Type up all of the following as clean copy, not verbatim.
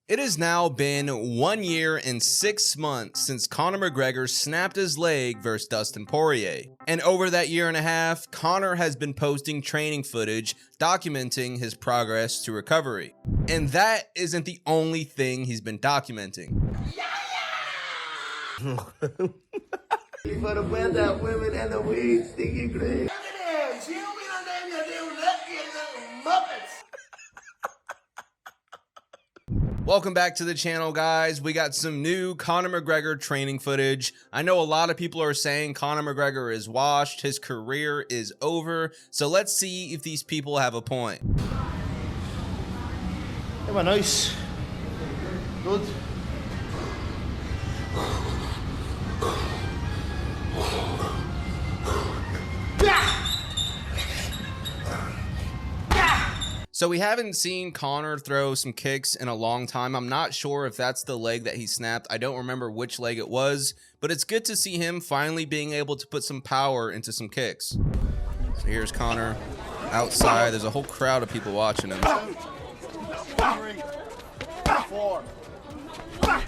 It has now been 1 year and 6 months since Conor McGregor snapped his leg versus Dustin Poirier. And over that year and a half, Conor has been posting training footage documenting his progress to recovery. And that isn't the only thing he's been documenting. For the weather, women and the weed, stinky green. Look at them, she don't be no damn little Muppets. Welcome back to the channel, guys. We got some new Conor McGregor training footage. I know a lot of people are saying Conor McGregor is washed, his career is over. So let's see if these people have a point. They were nice. Good. So we haven't seen Conor throw some kicks in a long time. I'm not sure if that's the leg that he snapped. I don't remember which leg it was, but it's good to see him finally being able to put some power into some kicks. So here's Conor outside. There's a whole crowd of people watching him.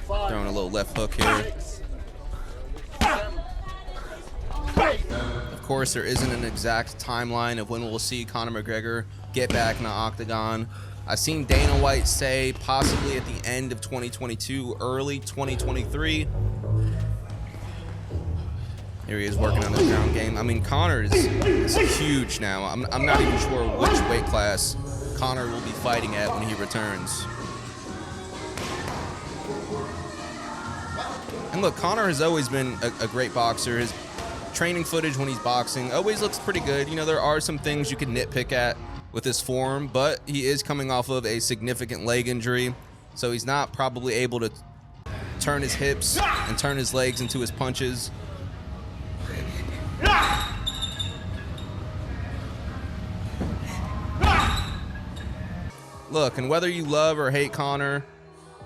Throwing a little left hook here. Of course, there isn't an exact timeline of when we'll see Conor McGregor get back in the octagon. I've seen Dana White say possibly at the end of 2022, early 2023. Here he is working on the ground game. I mean, Conor is huge now. I'm not even sure which weight class Conor will be fighting at when he returns. And look, Conor has always been a great boxer. His training footage when he's boxing always looks pretty good. You know, there are some things you can nitpick at with his form, but he is coming off of a significant leg injury, so he's not probably able to turn his hips and turn his legs into his punches. Look, and whether you love or hate Conor,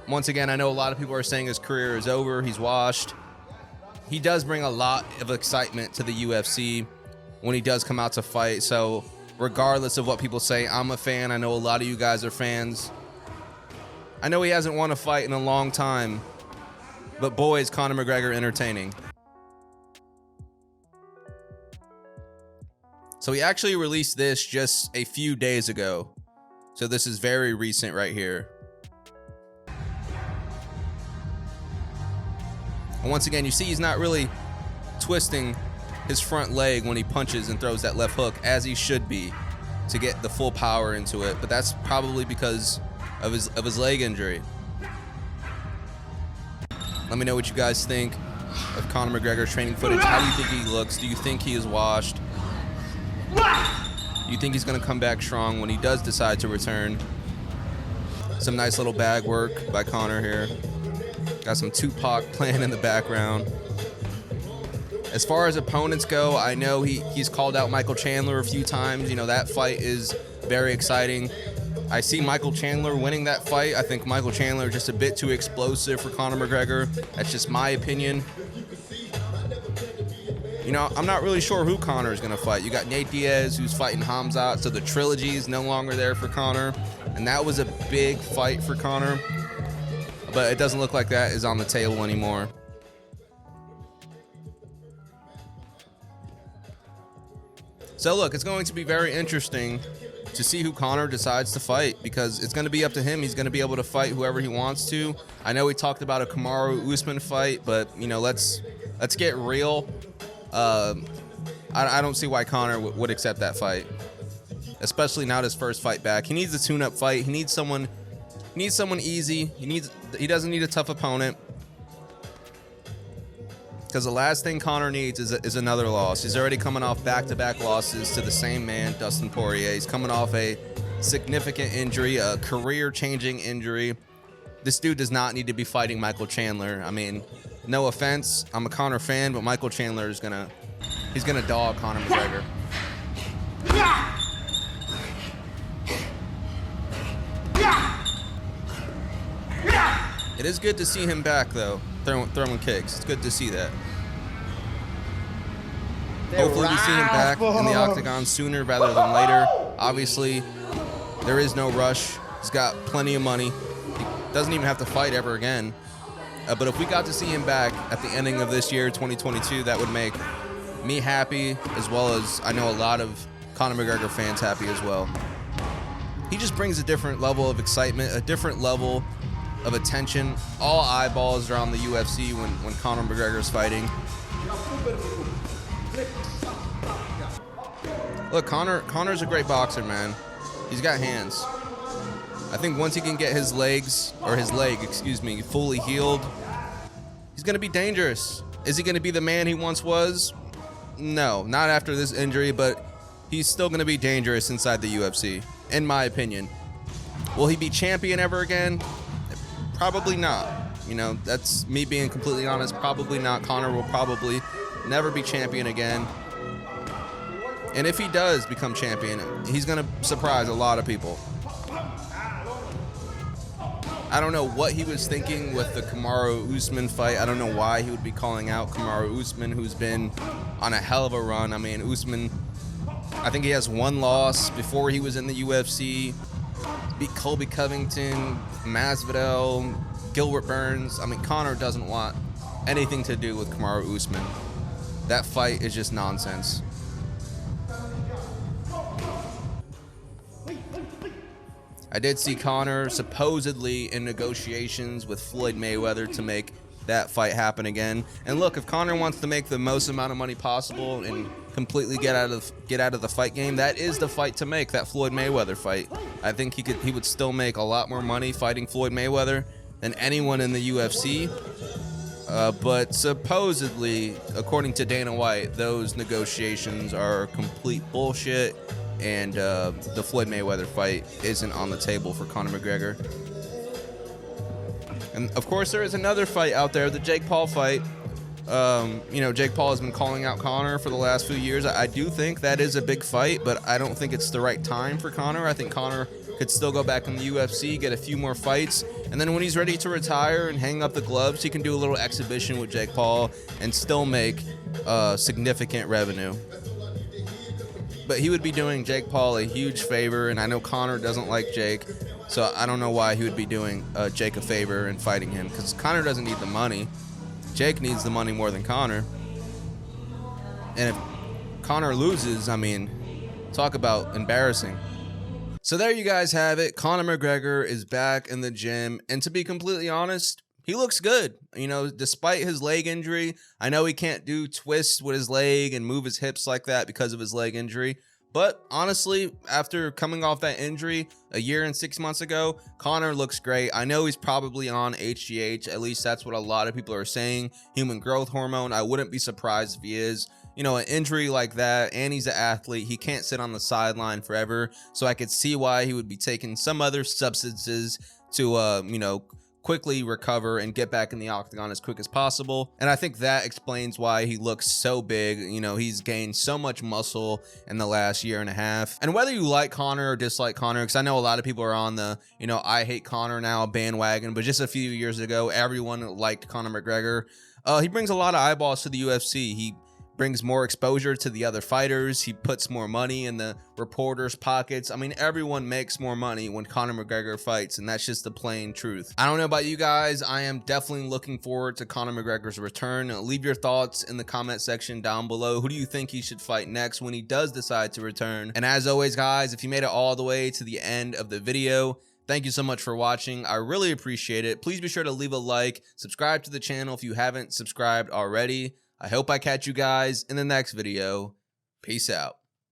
once again, I know a lot of people are saying his career is over, he's washed. He does bring a lot of excitement to the UFC when he does come out to fight, so regardless of what people say, I'm a fan. I know a lot of you guys are fans. I know he hasn't won a fight in a long time, but boy, is Conor McGregor entertaining. So he actually released this just a few days ago. So this is very recent right here. And once again, you see he's not really twisting his front leg when he punches and throws that left hook as he should be to get the full power into it, but that's probably because of his leg injury. Let me know what you guys think of Conor McGregor's training footage. How do you think he looks? Do you think he is washed? Do you think he's going to come back strong when he does decide to return? Some nice little bag work by Conor here. Got some Tupac playing in the background. As far as opponents go, I know he's called out Michael Chandler a few times. You know, that fight is very exciting. I see Michael Chandler winning that fight. I think Michael Chandler is just a bit too explosive for Conor McGregor. That's just my opinion. You know, I'm not really sure who Conor is going to fight. You got Nate Diaz, who's fighting Hamzat, so the trilogy is no longer there for Conor. And that was a big fight for Conor. But it doesn't look like that is on the table anymore. So look, it's going to be very interesting to see who Conor decides to fight, because it's going to be up to him. He's going to be able to fight whoever he wants to. I know we talked about a Kamaru Usman fight, but you know, let's get real. I don't see why Conor would accept that fight, especially not his first fight back. He needs a tune-up fight. He needs someone easy. He doesn't need a tough opponent. Because the last thing Conor needs is another loss. He's already coming off back-to-back losses to the same man, Dustin Poirier. He's coming off a significant injury, a career-changing injury. This dude does not need to be fighting Michael Chandler. I mean, no offense, I'm a Conor fan, but Michael Chandler is gonna dog Conor McGregor. It is good to see him back, though, throwing kicks. It's good to see that. Hopefully we see him back in the octagon sooner rather than later. Obviously, there is no rush. He's got plenty of money. doesn't even have to fight ever again. But if we got to see him back at the ending of this year, 2022, that would make me happy, as well as I know a lot of Conor McGregor fans happy as well. He just brings a different level of excitement, a different level of attention. All eyeballs are on the UFC when Conor McGregor's fighting. Look, Conor's a great boxer, man. He's got hands. I think once he can get his leg, fully healed, he's going to be dangerous. Is he going to be the man he once was? No, not after this injury, but he's still going to be dangerous inside the UFC, in my opinion. Will he be champion ever again? Probably not. You know, that's me being completely honest. Probably not. Conor will probably never be champion again. And if he does become champion, he's going to surprise a lot of people. I don't know what he was thinking with the Kamaru Usman fight. I don't know why he would be calling out Kamaru Usman, who's been on a hell of a run. I mean, Usman, I think he has one loss before he was in the UFC. Beat Colby Covington, Masvidal, Gilbert Burns. I mean, Conor doesn't want anything to do with Kamaru Usman. That fight is just nonsense. I did see Conor supposedly in negotiations with Floyd Mayweather to make that fight happen again. And look, if Conor wants to make the most amount of money possible and completely get out of the fight game, that is the fight to make, that Floyd Mayweather fight. I think he would still make a lot more money fighting Floyd Mayweather than anyone in the UFC. But supposedly, according to Dana White, those negotiations are complete bullshit. And the Floyd Mayweather fight isn't on the table for Conor McGregor. And of course, there is another fight out there, the Jake Paul fight. You know, Jake Paul has been calling out Conor for the last few years. I do think that is a big fight, but I don't think it's the right time for Conor. I think Conor could still go back in the UFC, get a few more fights, and then when he's ready to retire and hang up the gloves, he can do a little exhibition with Jake Paul and still make significant revenue. But he would be doing Jake Paul a huge favor, and I know Conor doesn't like Jake, so I don't know why he would be doing Jake a favor and fighting him, because Conor doesn't need the money. Jake needs the money more than Conor. And if Conor loses, I mean, talk about embarrassing. So there you guys have it. Conor McGregor is back in the gym, and to be completely honest, he looks good. You know, despite his leg injury, I know he can't do twists with his leg and move his hips like that because of his leg injury. But honestly, after coming off that injury a year and 6 months ago, Conor looks great. I know he's probably on HGH. At least that's what a lot of people are saying. Human growth hormone. I wouldn't be surprised if he is. You know, an injury like that, and he's an athlete. He can't sit on the sideline forever. So I could see why he would be taking some other substances to, you know, quickly recover and get back in the octagon as quick as possible. And I think that explains why he looks so big. You know, he's gained so much muscle in the last year and a half. And whether you like Conor or dislike Conor, because I know a lot of people are on the, you know, I hate Conor now bandwagon, but just a few years ago, everyone liked Conor McGregor. He brings a lot of eyeballs to the UFC. He brings more exposure to the other fighters. He puts more money in the reporters' pockets. I mean, everyone makes more money when Conor McGregor fights, and that's just the plain truth. I don't know about you guys. I am definitely looking forward to Conor McGregor's return. Leave your thoughts in the comment section down below. Who do you think he should fight next when he does decide to return? And as always, guys, if you made it all the way to the end of the video, thank you so much for watching. I really appreciate it. Please be sure to leave a like, subscribe to the channel if you haven't subscribed already. I hope I catch you guys in the next video. Peace out.